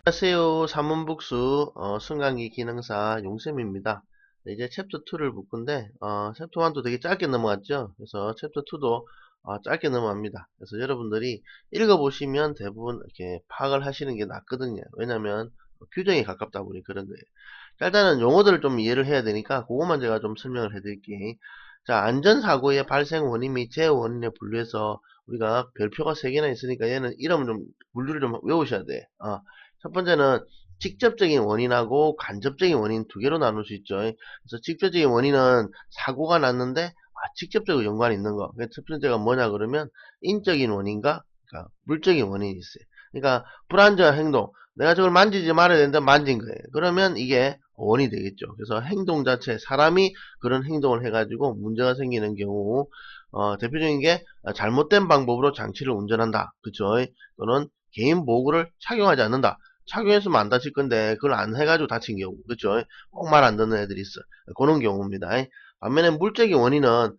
안녕하세요. 사문북수 승강기 기능사 용쌤입니다. 네, 이제 챕터 2를 볼 건데 챕터 1도 되게 짧게 넘어갔죠. 그래서 챕터 2도 짧게 넘어갑니다. 그래서 여러분들이 읽어보시면 대부분 이렇게 파악을 하시는 게 낫거든요. 왜냐면 규정에 가깝다 보니 그런 거예요. 자, 일단은 용어들을 좀 이해를 해야 되니까 그것만 제가 좀 설명을 해드릴게요. 자, 안전사고의 발생 원인 및 재원인에 분류해서 우리가 별표가 3개나 있으니까 얘는 이름을 좀 분류를 좀 외우셔야 돼. 첫 번째는 직접적인 원인하고 간접적인 원인 두 개로 나눌 수 있죠. 그래서 직접적인 원인은 사고가 났는데 직접적으로 연관이 있는 거. 첫 번째가 뭐냐 그러면 인적인 원인과 그러니까 물적인 원인이 있어요. 그러니까 불안전한 행동. 내가 저걸 만지지 말아야 되는데 만진 거예요. 그러면 이게 원인이 되겠죠. 그래서 행동 자체, 사람이 그런 행동을 해가지고 문제가 생기는 경우, 대표적인 게 잘못된 방법으로 장치를 운전한다. 그쵸? 또는 개인 보호구를 착용하지 않는다. 착용했으면 안 다칠 건데 그걸 안 해가지고 다친 경우, 그쵸? 꼭 말 안 듣는 애들이 있어. 그런 경우입니다. 반면에 물적인 원인은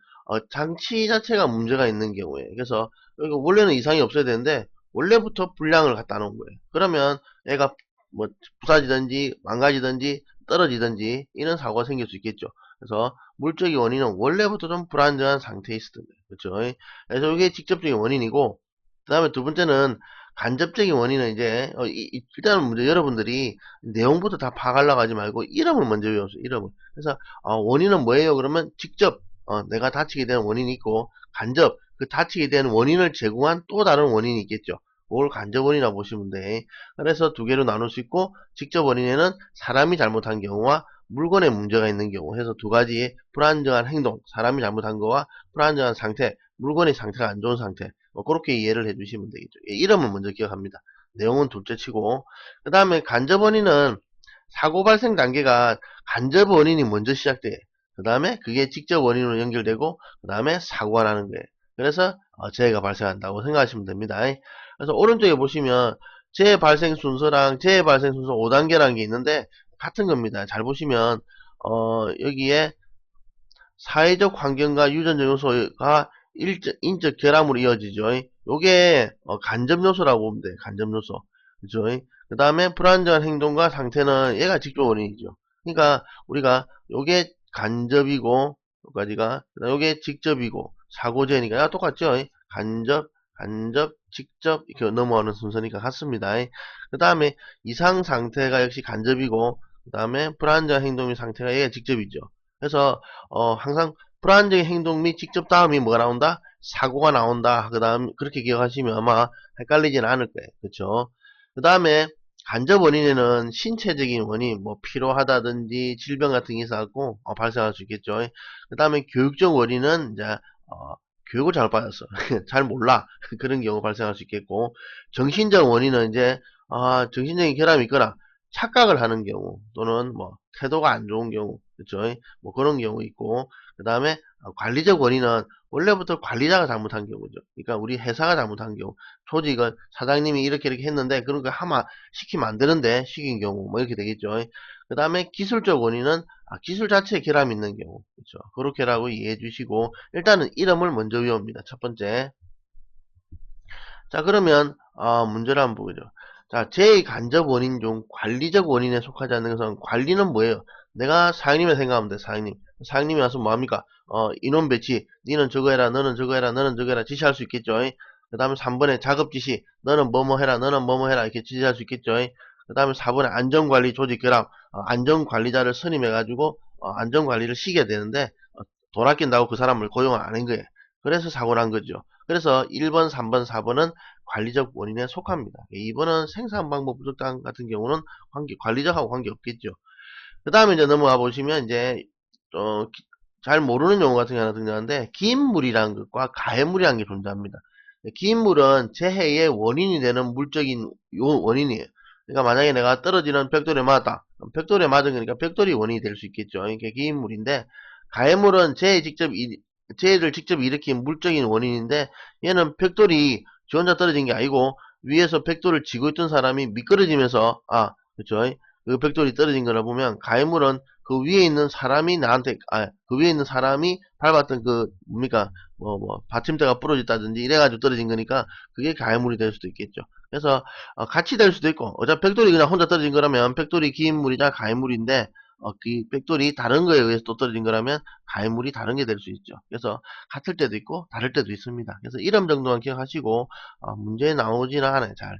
장치 자체가 문제가 있는 경우에, 그래서 원래는 이상이 없어야 되는데 원래부터 불량을 갖다 놓은 거예요. 그러면 얘가 뭐 부사지든지 망가지든지 떨어지든지 이런 사고가 생길 수 있겠죠. 그래서 물적인 원인은 원래부터 좀 불안정한 상태에 있었던 거예요. 그렇죠? 그래서 이게 직접적인 원인이고, 그 다음에 두 번째는 간접적인 원인은 이제 일단은 먼저 여러분들이 내용부터 다 파악하려고 하지 말고 이름을 먼저 외우세요. 이름을. 그래서 원인은 뭐예요? 그러면 직접 내가 다치게 되는 원인이 있고, 간접 그 다치게 되는 원인을 제공한 또 다른 원인이 있겠죠. 그걸 간접 원인이라고 보시면 돼. 그래서 두 개로 나눌 수 있고, 직접 원인에는 사람이 잘못한 경우와 물건에 문제가 있는 경우 해서 두 가지 불안정한 행동, 사람이 잘못한 거와 불안정한 상태, 물건의 상태가 안 좋은 상태, 그렇게 이해를 해주시면 되겠죠. 이름은 먼저 기억합니다. 내용은 둘째 치고, 그 다음에 간접 원인은 사고 발생 단계가 간접 원인이 먼저 시작돼. 그 다음에 그게 직접 원인으로 연결되고, 그 다음에 사고가 나는 거예요. 그래서 재해가 발생한다고 생각하시면 됩니다. 그래서 오른쪽에 보시면 재해 발생 순서랑 재해 발생 순서 5단계라는 게 있는데 같은 겁니다. 잘 보시면 여기에 사회적 환경과 유전적 요소가 인적 결함으로 이어지죠. 요게 간접 요소라고 보면 돼요. 간접 요소. 그죠? 그 다음에 불안정한 행동과 상태는 얘가 직접 원인이죠. 그러니까 우리가 요게 간접이고 여기까지가 요게 직접이고 사고제니까 똑같죠. 간접, 직접 이렇게 넘어오는 순서니까 같습니다. 그 다음에 이상 상태가 역시 간접이고 그 다음에 불안정한 행동 및 상태가 얘가 직접이죠. 그래서 항상 불안정한 행동 및 직접 다음이 뭐가 나온다? 사고가 나온다. 그 다음 그렇게 기억하시면 아마 헷갈리지는 않을 거예요. 그렇죠? 그 다음에 간접 원인에는 신체적인 원인, 뭐 피로하다든지 질병 같은 게 있어갖고 발생할 수 있겠죠. 그 다음에 교육적 원인은 이제 교육을 잘못 받았어. 잘 몰라. 그런 경우 발생할 수 있겠고, 정신적 원인은 이제 정신적인 결함이 있거나 착각을 하는 경우 또는 뭐 태도가 안 좋은 경우, 그렇죠? 뭐 그런 경우 있고, 그 다음에 관리적 원인은 원래부터 관리자가 잘못한 경우죠. 그러니까 우리 회사가 잘못한 경우, 조직은 사장님이 이렇게 했는데 그런 거 하면 시키면 안 되는데 시킨 경우 뭐 이렇게 되겠죠. 그 다음에 기술적 원인은 기술 자체에 결함이 있는 경우, 그렇죠? 그렇게라고 이해해 주시고 일단은 이름을 먼저 외웁니다. 첫 번째. 자, 그러면 문제를 한번 보죠. 자, 제2간접 원인 중 관리적 원인에 속하지 않는 것은, 관리는 뭐예요? 내가 사장님을 생각하면 돼. 사장님. 사장님이 와서 뭐합니까? 인원 배치. 니는 저거 해라. 너는 저거 해라. 너는 저거 해라. 지시할 수 있겠죠. 그 다음에 3번에 작업 지시. 너는 뭐뭐 해라. 너는 뭐뭐 해라. 이렇게 지시할 수 있겠죠. 그 다음에 4번에 안전관리 조직 결합. 안전관리자를 선임해가지고 안전관리를 시켜야 되는데 돈 아낀다고 그 사람을 고용을 안 한 거예요. 그래서 사고 난 거죠. 그래서 1번, 3번, 4번은 관리적 원인에 속합니다. 2번은 생산 방법 부족당 같은 경우는 관리적하고 관계없겠죠. 그 다음에 이제 넘어가 보시면 이제 잘 모르는 용어 같은 게 하나 등장하는데 기인물이라는 것과 가해물이라는 게 존재합니다. 기인물은 재해의 원인이 되는 물적인 원인이에요. 그러니까 만약에 내가 떨어지는 벽돌에 맞았다. 벽돌에 맞은 거니까 벽돌이 원인이 될 수 있겠죠. 이게 기인물인데 가해물은 재해를 직접 일으킨 물적인 원인인데 얘는 벽돌이 지 혼자 떨어진 게 아니고 위에서 벽돌을 지고 있던 사람이 미끄러지면서 그렇죠. 그 벽돌이 떨어진 거라 보면 가해물은 그 위에 있는 사람이 나한테 그 위에 있는 사람이 밟았던 그 뭡니까 받침대가 부러졌다든지 이래가지고 떨어진 거니까 그게 가해물이 될 수도 있겠죠. 그래서 같이 될 수도 있고 어차피 벽돌이 그냥 혼자 떨어진 거라면 벽돌이 긴 물이자 가해물인데 그 벽돌이 다른 거에 의해서 또 떨어진 거라면 가해물이 다른 게 될 수 있죠. 그래서 같을 때도 있고 다를 때도 있습니다. 그래서 이름 정도만 기억하시고 문제 나오지는 않아요. 잘.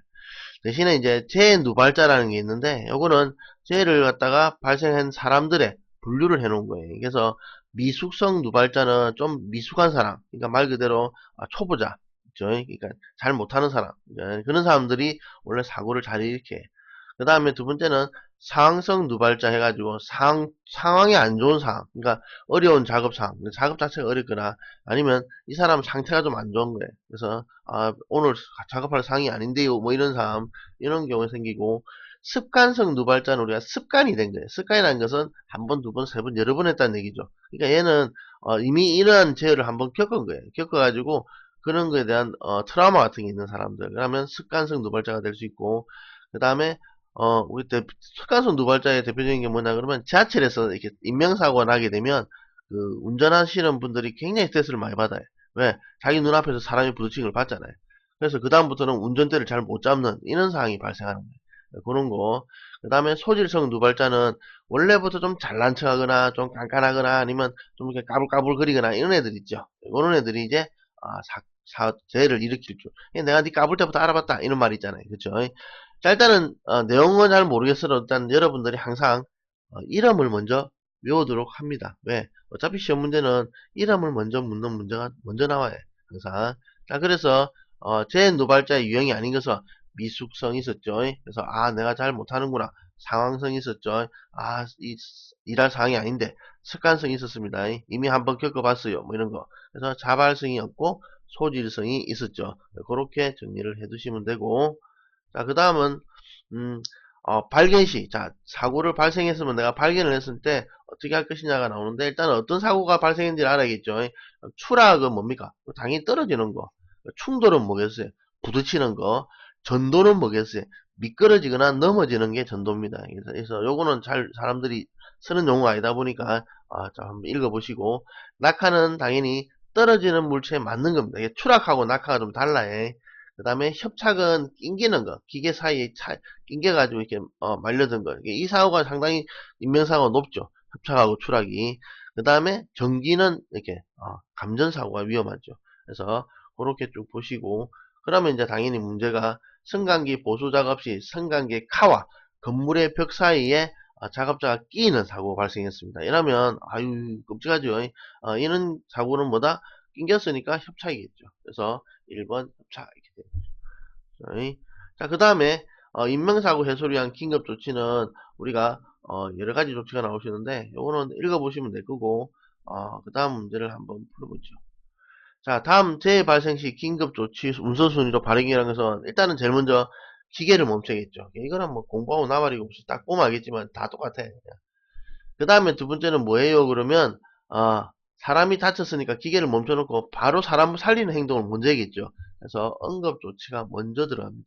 대신에 이제 재해 누발자라는 게 있는데 요거는 재해를 갖다가 발생한 사람들의 분류를 해 놓은 거예요. 그래서 미숙성 누발자는 좀 미숙한 사람, 그러니까 말 그대로 초보자, 그죠? 그러니까 잘 못하는 사람, 그런 사람들이 원래 사고를 잘 일으켜. 그 다음에 두 번째는 상황성 누발자 해가지고 상황이 안 좋은 상황, 그러니까 어려운 작업 상황, 작업 자체가 어렵거나 아니면 이 사람 상태가 좀 안 좋은 거예요. 그래서 오늘 작업할 상황이 아닌데요, 뭐 이런 사람, 이런 경우에 생기고, 습관성 누발자는 우리가 습관이 된 거예요. 습관이라는 것은 한 번, 두 번, 세 번, 여러 번 했다는 얘기죠. 그러니까 얘는 이미 이러한 재해를 한번 겪은 거예요. 겪어가지고 그런 거에 대한 트라우마 같은 게 있는 사람들, 그러면 습관성 누발자가 될 수 있고, 그 다음에 우리 습관성 누발자의 대표적인 게 뭐냐 그러면 지하철에서 이렇게 인명사고가 나게 되면 그 운전하시는 분들이 굉장히 스트레스를 많이 받아요. 왜? 자기 눈앞에서 사람이 부딪히는 걸 봤잖아요. 그래서 그 다음부터는 운전대를 잘 못 잡는 이런 상황이 발생하는 거예요. 그런 거. 그 다음에 소질성 누발자는 원래부터 좀 잘난 척하거나 좀 깐깐하거나 아니면 좀 이렇게 까불까불거리거나 이런 애들 있죠. 이런 애들이 이제 재해를 일으킬 줄. 내가 네 까불 때부터 알아봤다 이런 말 있잖아요. 그렇죠? 자, 일단은 내용은 잘 모르겠어도 일단 여러분들이 항상 이름을 먼저 외우도록 합니다. 왜? 어차피 시험 문제는 이름을 먼저 묻는 문제가 먼저 나와요. 항상. 자, 그래서 제 누발자의 유형이 아닌 것은 미숙성이 있었죠. 그래서 내가 잘 못하는구나. 상황성이 있었죠. 일할 상황이 아닌데 습관성이 있었습니다. 이미 한번 겪어봤어요. 뭐 이런 거. 그래서 자발성이 없고 소질성이 있었죠. 그렇게 정리를 해두시면 되고, 자, 그 다음은, 발견시. 자, 사고를 발생했으면 내가 발견을 했을 때 어떻게 할 것이냐가 나오는데, 일단 어떤 사고가 발생했는지 알아야겠죠. 추락은 뭡니까? 당연히 떨어지는 거. 충돌은 뭐겠어요? 부딪히는 거. 전도는 뭐겠어요? 미끄러지거나 넘어지는 게 전도입니다. 그래서 요거는 잘 사람들이 쓰는 용어가 아니다 보니까, 자, 한번 읽어보시고, 낙하는 당연히 떨어지는 물체에 맞는 겁니다. 이게 추락하고 낙하가 좀 달라요. 그 다음에 협착은 낑기는 거, 기계 사이에 낑겨가지고 이렇게 말려든 거. 이 사고가 상당히 인명사고가 높죠. 협착하고 추락이. 그 다음에 전기는 이렇게 감전사고가 위험하죠. 그래서 그렇게 쭉 보시고, 그러면 이제 당연히 문제가 승강기 보수 작업 시 승강기 카와 건물의 벽 사이에 작업자가 끼이는 사고가 발생했습니다. 이러면 아유 끔찍하죠. 이런 사고는 뭐다? 낑겼으니까 협착이겠죠. 그래서 1번 협착 이렇게 되죠. 자, 그 다음에 인명사고 해소를 위한 긴급조치는 우리가 여러가지 조치가 나오시는데 요거는 읽어보시면 될 거고, 그 다음 문제를 한번 풀어보죠. 자, 다음 재해 발생 시 긴급조치 우선순위로 발행이라는 것은 일단은 제일 먼저 기계를 멈춰야겠죠. 이거는 뭐 공부하고 나발이고 없이 딱 보면 알겠지만 다 똑같아. 그 다음에 두 번째는 뭐예요? 그러면 사람이 다쳤으니까 기계를 멈춰놓고 바로 사람을 살리는 행동을 먼저 해야겠죠. 그래서 응급조치가 먼저 들어갑니다.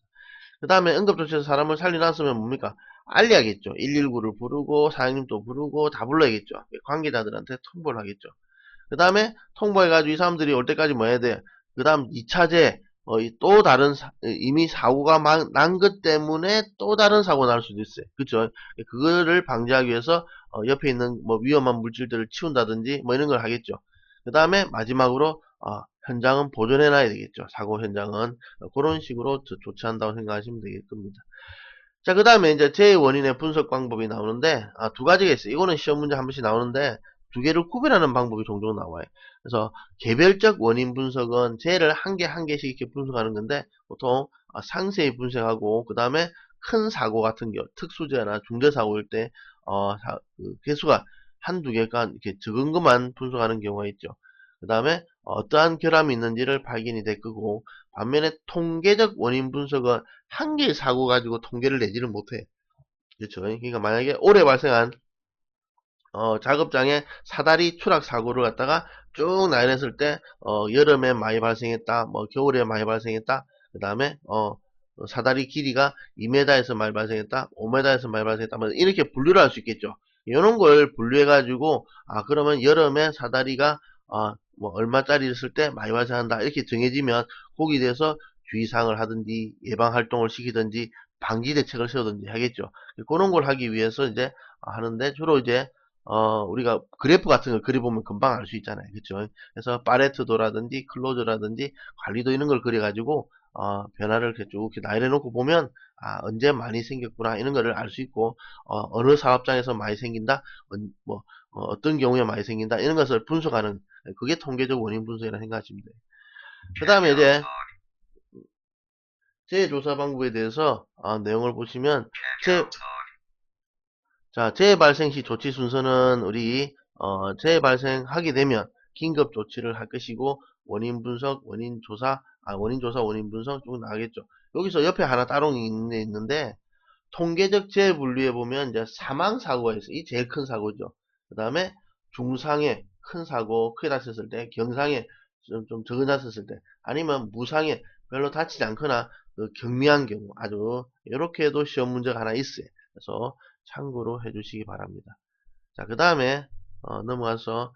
그 다음에 응급조치에서 사람을 살려놨으면 뭡니까? 알려야겠죠. 119를 부르고 사장님도 부르고 다 불러야겠죠. 관계자들한테 통보를 하겠죠. 그 다음에 통보해가지고 이 사람들이 올 때까지 뭐 해야 돼? 그 다음 2차제 또 다른 이미 사고가 난 것 때문에 또 다른 사고 날 수도 있어요. 그쵸? 그거를 방지하기 위해서 옆에 있는 뭐 위험한 물질들을 치운다든지 뭐 이런 걸 하겠죠. 그 다음에 마지막으로 현장은 보존해 놔야 되겠죠. 사고 현장은 그런 식으로 조치한다고 생각하시면 되겠 겁니다. 자, 그 다음에 이제 재해 원인의 분석 방법이 나오는데 두 가지가 있어요. 이거는 시험 문제 한 번씩 나오는데 두 개를 구별하는 방법이 종종 나와요. 그래서 개별적 원인 분석은 재해를 한 개 한 개씩 이렇게 분석하는 건데 보통 상세히 분석하고 그 다음에 큰 사고 같은 경우 특수재해나 중대사고일 때 그 개수가 한두 개가 이렇게 적은 것만 분석하는 경우가 있죠. 그 다음에 어떠한 결함이 있는지를 발견이 될 거고, 반면에 통계적 원인 분석은 한 개의 사고 가지고 통계를 내지를 못해. 그렇죠? 그러니까 만약에 올해 발생한 작업장에 사다리 추락 사고를 갖다가 쭉 나열했을 때 여름에 많이 발생했다, 뭐 겨울에 많이 발생했다, 그 다음에 사다리 길이가 2m에서 많이 발생했다, 5m에서 많이 발생했다, 뭐 이렇게 분류를 할 수 있겠죠. 이런 걸 분류해가지고, 그러면 여름에 사다리가, 뭐, 얼마짜리였을 때 많이 발생한다, 이렇게 정해지면, 거기에 대해서 주의사항을 하든지, 예방활동을 시키든지, 방지 대책을 세우든지 하겠죠. 그런 걸 하기 위해서 이제 하는데, 주로 이제, 우리가 그래프 같은 걸 그려보면 금방 알 수 있잖아요. 그쵸? 그래서 파레트도라든지, 클로즈라든지, 관리도 이런 걸 그려가지고, 변화를 이렇게 쭉 나열해 놓고 보면, 언제 많이 생겼구나, 이런 거를 알 수 있고, 어느 사업장에서 많이 생긴다, 뭐, 어떤 경우에 많이 생긴다, 이런 것을 분석하는, 그게 통계적 원인 분석이라고 생각하시면 돼요. 그 다음에 이제, 재해조사 방법에 대해서, 내용을 보시면, 재, 자, 재해 발생 시 조치 순서는 우리, 재해 발생하게 되면, 긴급 조치를 할 것이고, 원인 분석, 원인 조사, 원인 분석 쭉 나가겠죠. 여기서 옆에 하나 따로 있는데, 통계적 재해 분류에 보면 이제 사망 사고가 있어요. 이 제일 큰 사고죠. 그 다음에 중상해 큰 사고 크게 다쳤을 때, 경상해 좀 적은 다쳤을 때, 아니면 무상해 별로 다치지 않거나 경미한 경우, 아주 이렇게도 시험 문제가 하나 있어요. 그래서 참고로 해주시기 바랍니다. 자, 그 다음에 넘어가서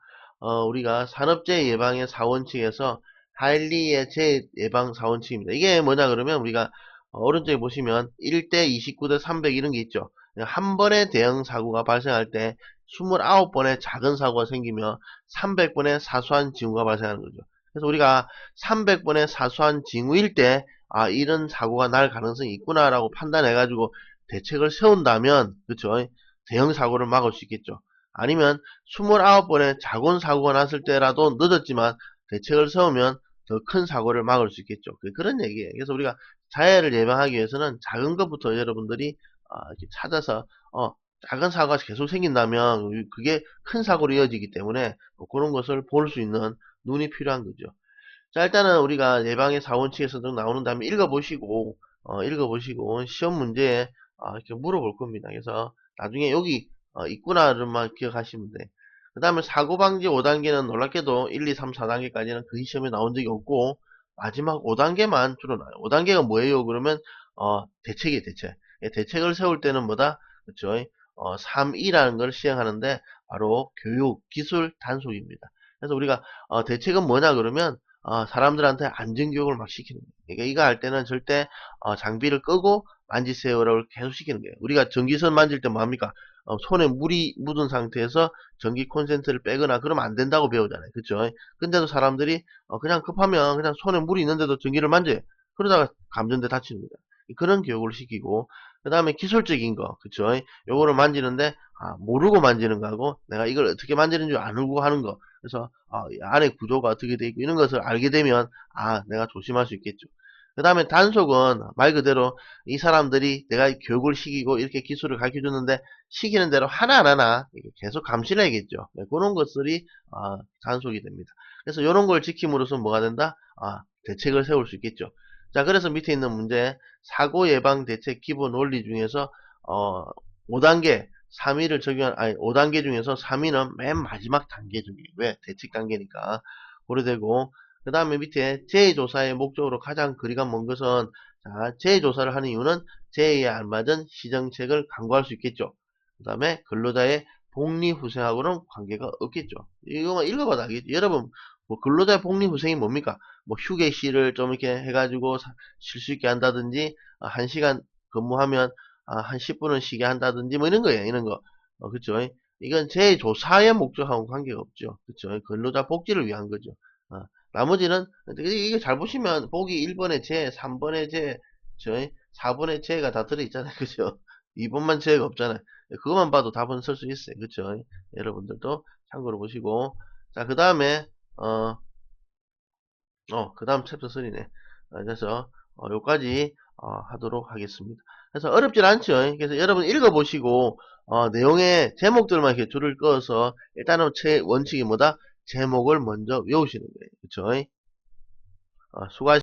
우리가 산업재해 예방의 4원칙에서 하일리의 재해 예방 4원칙입니다. 이게 뭐냐 그러면 우리가 오른쪽에 보시면 1대 29대 300 이런 게 있죠. 한 번의 대형 사고가 발생할 때 29번의 작은 사고가 생기며 300번의 사소한 징후가 발생하는 거죠. 그래서 우리가 300번의 사소한 징후일 때 이런 사고가 날 가능성이 있구나라고 판단해가지고 대책을 세운다면 그렇죠. 대형 사고를 막을 수 있겠죠. 아니면 29번의 작은 사고가 났을 때라도 늦었지만 대책을 세우면 더 큰 사고를 막을 수 있겠죠. 그런 얘기예요. 그래서 우리가 자해를 예방하기 위해서는 작은 것부터 여러분들이 이렇게 찾아서 작은 사고가 계속 생긴다면 그게 큰 사고로 이어지기 때문에 그런 것을 볼 수 있는 눈이 필요한 거죠. 자, 일단은 우리가 예방의 4원칙에서도 나오는 다음에 읽어보시고 시험 문제에 이렇게 물어볼 겁니다. 그래서 나중에 여기 있구나를만 기억하시면 돼. 그 다음에 사고방지 5단계는 놀랍게도 1, 2, 3, 4단계까지는 거의 시험에 나온 적이 없고 마지막 5단계만 주로 나와요. 5단계가 뭐예요? 그러면 대책이에요. 대책. 대책을 세울 때는 뭐다? 그렇죠? 3E라는 걸 시행하는데 바로 교육, 기술, 단속입니다. 그래서 우리가 대책은 뭐냐 그러면 사람들한테 안전교육을 막 시키는 거예요. 그러니까 이거 할 때는 절대 장비를 끄고 만지세요라고 계속 시키는 거예요. 우리가 전기선 만질 때 뭐합니까? 손에 물이 묻은 상태에서 전기 콘센트를 빼거나 그러면 안 된다고 배우잖아요. 그쵸? 근데도 사람들이 그냥 급하면 그냥 손에 물이 있는데도 전기를 만져요. 그러다가 감전돼 다치는 거예요. 그런 교육을 시키고 그 다음에 기술적인 거 그쵸? 요거를 만지는데 모르고 만지는 거하고 내가 이걸 어떻게 만지는 줄 아는 거 하는 거 그래서 안에 구조가 어떻게 되어 있고 이런 것을 알게 되면 내가 조심할 수 있겠죠. 그 다음에 단속은 말 그대로 이 사람들이 내가 교육을 시키고 이렇게 기술을 가르쳐 줬는데 시키는 대로 하나 안 하나 계속 감시를 해야겠죠. 네, 그런 것들이 단속이 됩니다. 그래서 이런 걸 지킴으로써 뭐가 된다? 대책을 세울 수 있겠죠. 자, 그래서 밑에 있는 문제 사고 예방 대책 기본 원리 중에서 5단계 3위를 적용, 5단계 중에서 3위는 맨 마지막 단계 중이에요. 왜? 대책 단계니까. 고려되고, 그 다음에 밑에 재해조사의 목적으로 가장 거리가 먼 것은, 자, 재해조사를 하는 이유는 재해에 알맞은 시정책을 강구할 수 있겠죠. 그 다음에 근로자의 복리후생하고는 관계가 없겠죠. 이거만 읽어봐도 알겠죠. 여러분, 뭐 근로자의 복리후생이 뭡니까? 뭐 휴게실을 좀 이렇게 해가지고 쉴 수 있게 한다든지, 1시간 근무하면 한 10분은 쉬게 한다든지 뭐 이런 거예요. 이런 거. 그쵸? 이건 재조사의 목적하고 관계가 없죠. 그쵸? 근로자 복지를 위한 거죠. 나머지는 이게 잘 보시면 보기 1번의 재, 3번의 재, 4번의 재가 다 들어있잖아요. 그죠? 2번만 재가 없잖아요. 그것만 봐도 답은 쓸 수 있어요. 그쵸? 여러분들도 참고로 보시고 자, 그 다음에 그 다음 챕터 3네. 그래서 요까지 하도록 하겠습니다. 그래서 어렵진 않죠. 그래서 여러분 읽어보시고 내용의 제목들만 이렇게 줄을 그어서 일단은 원칙이 뭐다? 제목을 먼저 외우시는 거예요. 그쵸? 수고하셨습니다.